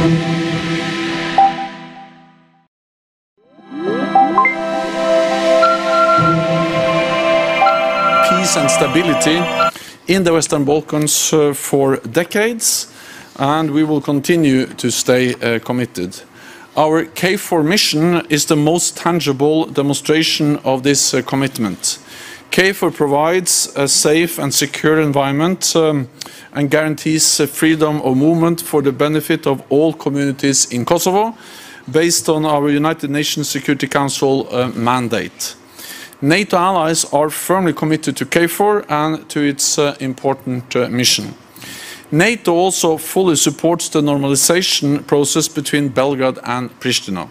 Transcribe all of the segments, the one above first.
Peace and stability in the Western Balkans for decades, and we will continue to stay committed. Our KFOR mission is the most tangible demonstration of this commitment. KFOR provides a safe and secure environment and guarees freedom of movement for the benefit of all communities in Kosovo, based on our United Nations Security Council mandate. NATO allies are firmly committed to KFOR and to its important mission. NATO also fully supports the normalization process between Belgrade and Pristina.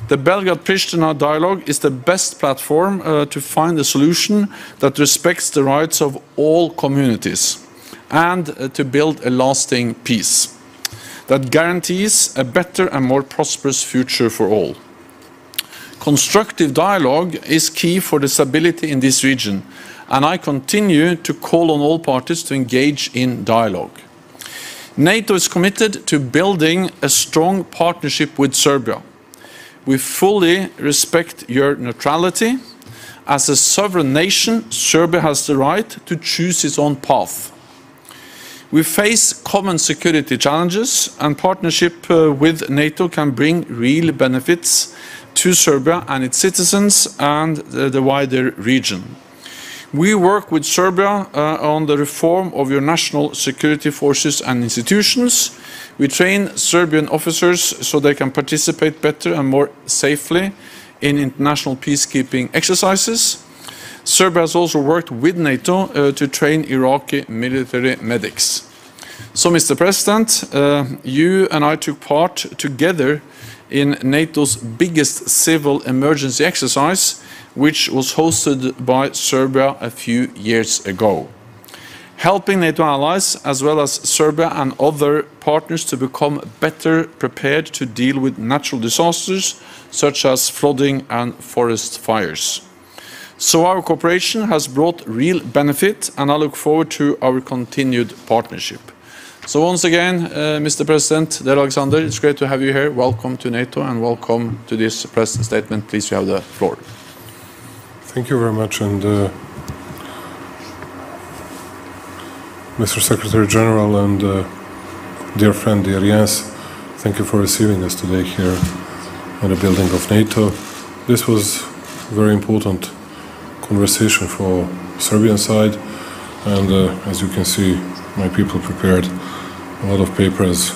The Belgrade-Pristina dialogue is the best platform to find a solution that respects the rights of all communities and to build a lasting peace that guarantees a better and more prosperous future for all. Constructive dialogue is key for the stability in this region, and I continue to call on all parties to engage in dialogue. NATO is committed to building a strong partnership with Serbia. We fully respect your neutrality. As a sovereign nation, Serbia has the right to choose its own path. We face common security challenges, and partnership with NATO can bring real benefits to Serbia and its citizens and the wider region. We work with Serbia on the reform of your national security forces and institutions. We train Serbian officers so they can participate better and more safely in international peacekeeping exercises. Serbia has also worked with NATO to train Iraqi military medics. So, Mr. President, you and I took part together in NATO's biggest civil emergency exercise, which was hosted by Serbia a few years ago, helping NATO allies as well as Serbia and other partners to become better prepared to deal with natural disasters such as flooding and forest fires. So our cooperation has brought real benefit, and I look forward to our continued partnership. So once again, Mr. President, dear Alexander, it's great to have you here. Welcome to NATO and welcome to this press statement. Please, you have the floor. Thank you very much, and Mr. Secretary General and dear friend, dear Jens, thank you for receiving us today here in the building of NATO. This was a very important conversation for Serbian side, and as you can see, my people prepared a lot of papers,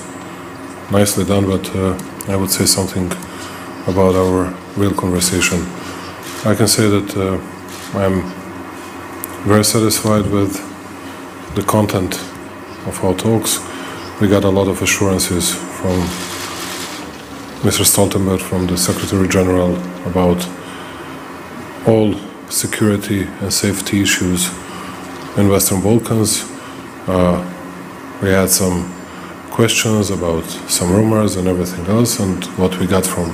nicely done, but I would say something about our real conversation. I can say that I'm very satisfied with the content of our talks. We got a lot of assurances from Mr. Stoltenberg, from the Secretary General, about all security and safety issues in Western Balkans. We had some questions about some rumors and everything else, and what we got from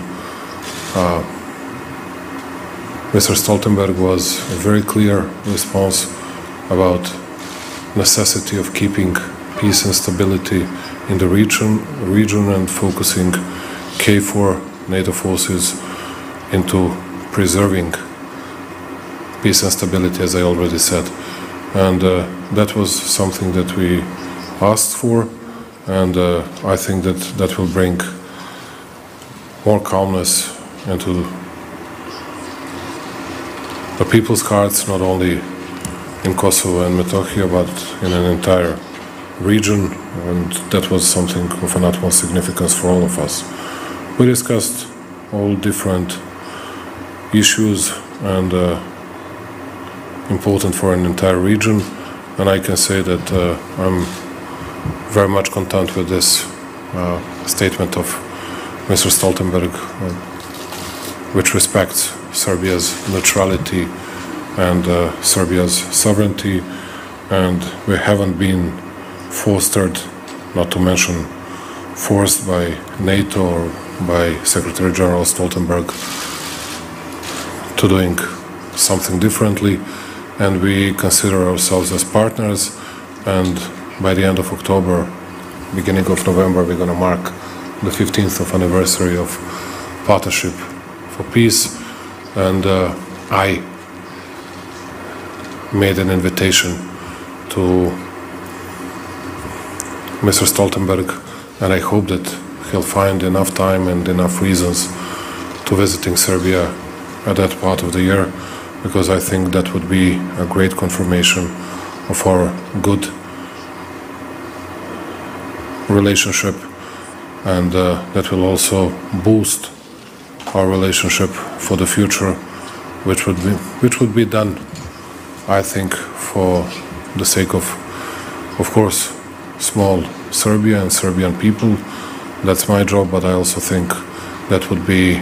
Mr. Stoltenberg was a very clear response about necessity of keeping peace and stability in the region and focusing KFOR NATO forces into preserving peace and stability, as I already said. And that was something that we asked for, and I think that that will bring more calmness into the people's hearts, not only in Kosovo and Metohija, but in an entire region, and that was something of an utmost significance for all of us. We discussed all different issues and important for an entire region, and I can say that I'm very much content with this statement of Mr. Stoltenberg, which respects Serbia's neutrality and Serbia's sovereignty, and we haven't been fostered, not to mention forced by NATO or by Secretary General Stoltenberg to doing something differently, and we consider ourselves as partners, and by the end of October, beginning of November, we're going to mark the 15th anniversary of Partnership for Peace, and I made an invitation to Mr. Stoltenberg, and I hope that he'll find enough time and enough reasons to visiting Serbia at that part of the year, because I think that would be a great confirmation of our good relationship, and that will also boost our relationship for the future, which would be done, I think, for the sake of course, small Serbia and Serbian people. That's my job, but I also think that would be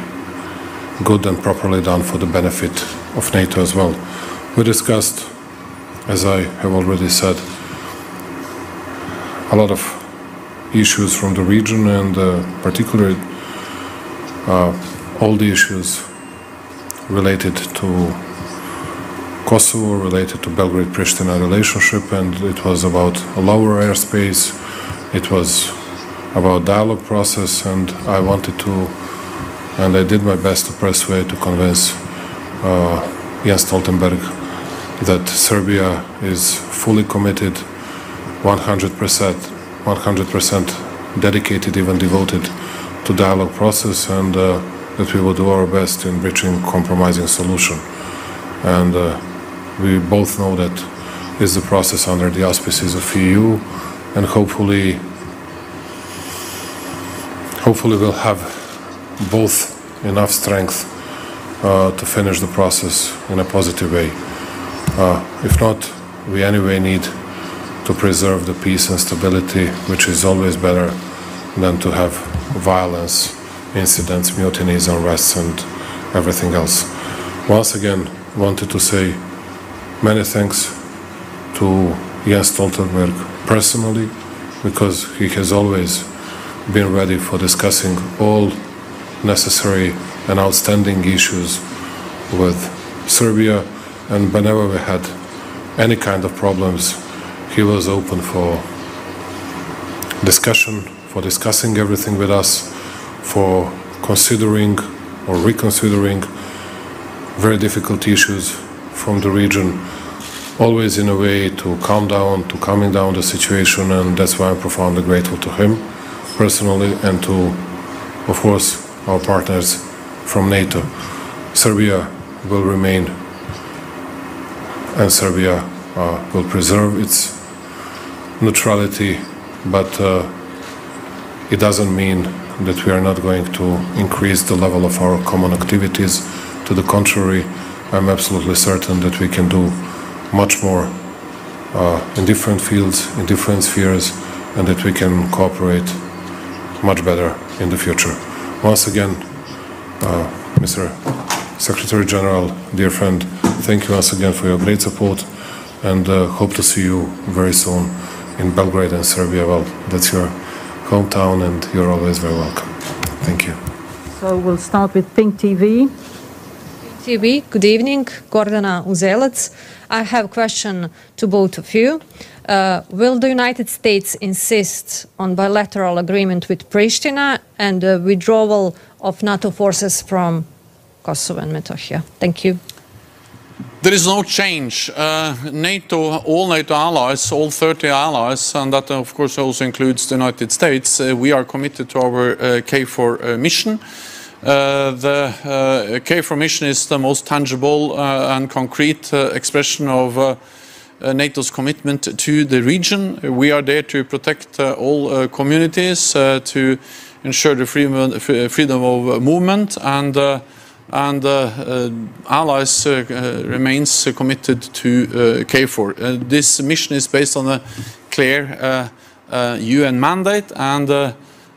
good and properly done for the benefit of NATO as well. We discussed, as I have already said, a lot of issues from the region, and particularly all the issues related to Kosovo, related to Belgrade-Pristina relationship, and it was about a lower airspace, it was about dialogue process, and I wanted to, and I did my best to persuade, to convince Jens Stoltenberg that Serbia is fully committed, 100% dedicated, even devoted to dialogue process, and that we will do our best in reaching compromising solution. And we both know that is the process under the auspices of EU, and hopefully we'll have both enough strength to finish the process in a positive way. If not, we anyway need to preserve the peace and stability, which is always better than to have violence, incidents, mutinies, unrests, and everything else. Once again, wanted to say many thanks to Jens Stoltenberg personally, because he has always been ready for discussing all necessary and outstanding issues with Serbia, and whenever we had any kind of problems, he was open for discussion, for discussing everything with us, for considering or reconsidering very difficult issues from the region, always in a way to calming down the situation, and that's why I'm profoundly grateful to him personally, and to, of course, our partners from NATO. Serbia will remain, and Serbia will preserve its neutrality, but it doesn't mean that we are not going to increase the level of our common activities. To the contrary, I'm absolutely certain that we can do much more in different fields, in different spheres, and that we can cooperate much better in the future. Once again, Mr. Secretary General, dear friend, thank you once again for your great support, and hope to see you very soon in Belgrade and Serbia. Well, that's your hometown, and you're always very welcome. Thank you. So we'll start with Pink TV. TV, good evening, Gordana Uzelac. I have a question to both of you. Will the United States insist on bilateral agreement with Pristina and the withdrawal of NATO forces from Kosovo and Metohija? Thank you. There is no change. NATO, all NATO allies, all 30 allies, and that of course also includes the United States, we are committed to our KFOR mission. The KFOR mission is the most tangible and concrete expression of NATO's commitment to the region. We are there to protect all communities, to ensure the freedom of movement, and allies remains committed to KFOR. This mission is based on a clear UN mandate, and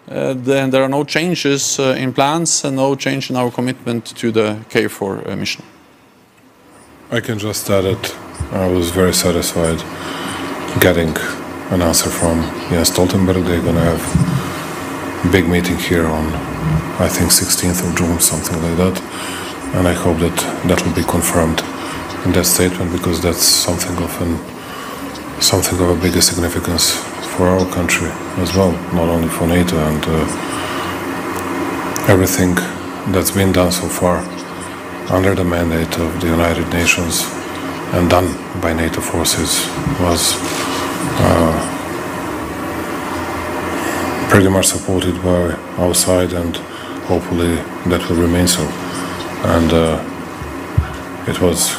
then there are no changes in plans and no change in our commitment to the KFOR mission. I can just add that I was very satisfied getting an answer from Jens Stoltenberg. They're going to have a big meeting here on, I think, 16th of June, something like that. And I hope that that will be confirmed in that statement, because that's something of a bigger significance for our country as well, not only for NATO. And everything that's been done so far under the mandate of the United Nations and done by NATO forces was pretty much supported by our side, and hopefully that will remain so. And it was,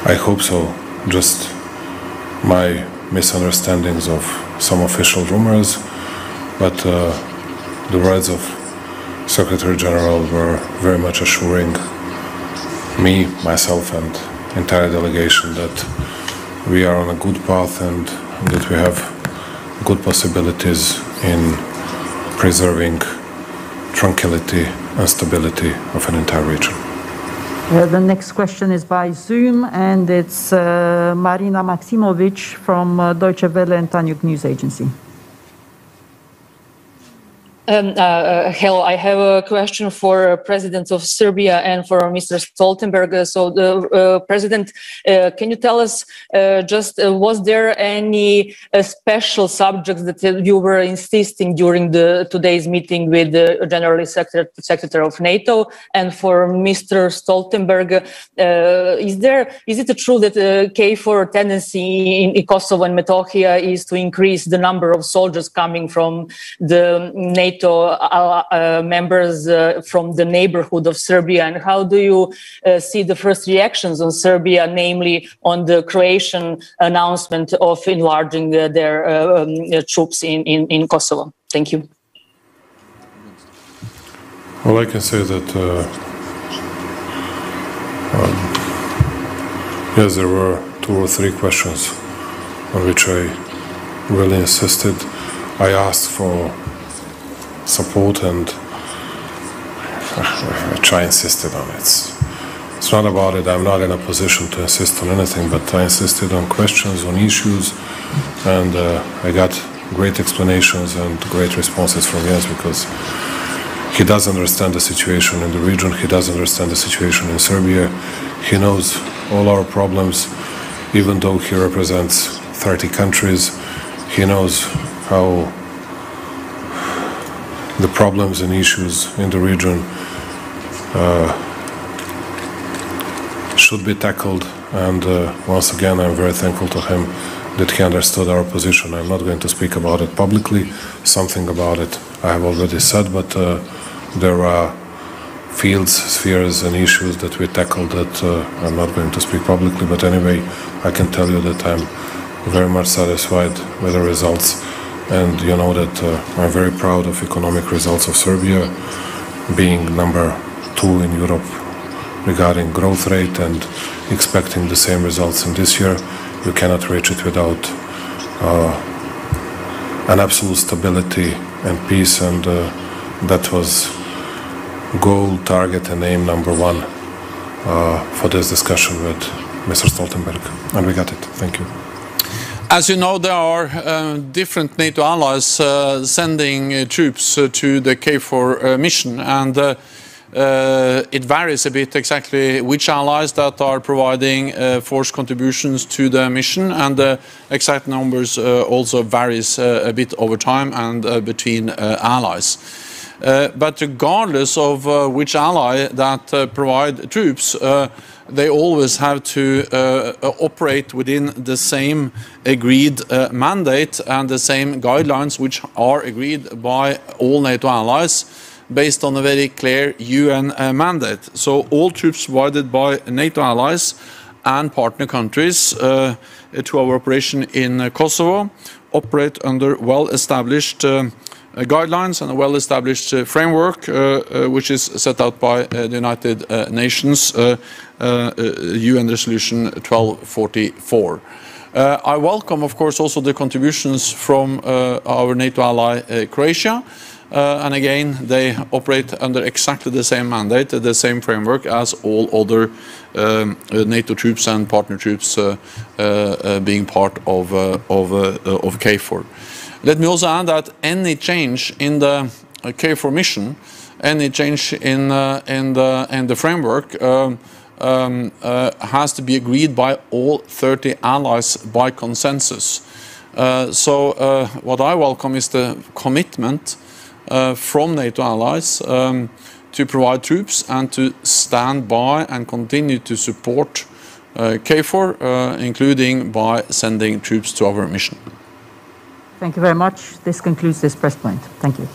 I hope so, just my misunderstandings of some official rumors, but the words of Secretary General were very much assuring me, myself, and entire delegation that we are on a good path and that we have good possibilities in preserving tranquility and stability of an entire region. The next question is by Zoom, and it's Marina Maximovic from Deutsche Welle and Tanjug News Agency. Hello, I have a question for President of Serbia and for Mr. Stoltenberg. So, the President, can you tell us was there any special subjects that you were insisting during today's meeting with the General Secretary of NATO? And for Mr. Stoltenberg, is it true that KFOR tendency in Kosovo and Metohija is to increase the number of soldiers coming from the NATO members from the neighborhood of Serbia, and how do you see the first reactions on Serbia, namely on the Croatian announcement of enlarging their troops in Kosovo? Thank you. Well, I can say that yes, there were 2 or 3 questions on which I really insisted. I asked for support, and I insisted on it. It's not about it. I'm not in a position to insist on anything, but I insisted on questions, on issues, and I got great explanations and great responses from Jens, because he does understand the situation in the region. He does understand the situation in Serbia. He knows all our problems, even though he represents 30 countries. He knows how the problems and issues in the region should be tackled, and once again I'm very thankful to him that he understood our position. I'm not going to speak about it publicly. Something about it I have already said, but there are fields, spheres and issues that we tackled that I'm not going to speak publicly, but anyway I can tell you that I'm very much satisfied with the results. And you know that I'm very proud of economic results of Serbia, being number 2 in Europe regarding growth rate, and expecting the same results in this year. You cannot reach it without an absolute stability and peace, and that was goal, target and aim number 1 for this discussion with Mr. Stoltenberg, and we got it. Thank you. As you know, there are different NATO allies sending troops to the KFOR mission, and it varies a bit exactly which allies that are providing force contributions to the mission, and the exact numbers also varies a bit over time and between allies. But regardless of which ally that provide troops, they always have to operate within the same agreed mandate and the same guidelines which are agreed by all NATO allies based on a very clear UN mandate. So all troops provided by NATO allies and partner countries to our operation in Kosovo operate under well-established guidelines and a well-established framework which is set out by the United Nations UN Resolution 1244. I welcome, of course, also the contributions from our NATO ally Croatia, and again they operate under exactly the same mandate, the same framework as all other NATO troops and partner troops being part of KFOR. Let me also add that any change in the KFOR mission, any change in the framework has to be agreed by all 30 allies by consensus. So what I welcome is the commitment from NATO allies to provide troops and to stand by and continue to support KFOR, including by sending troops to our mission. Thank you very much. This concludes this press point. Thank you.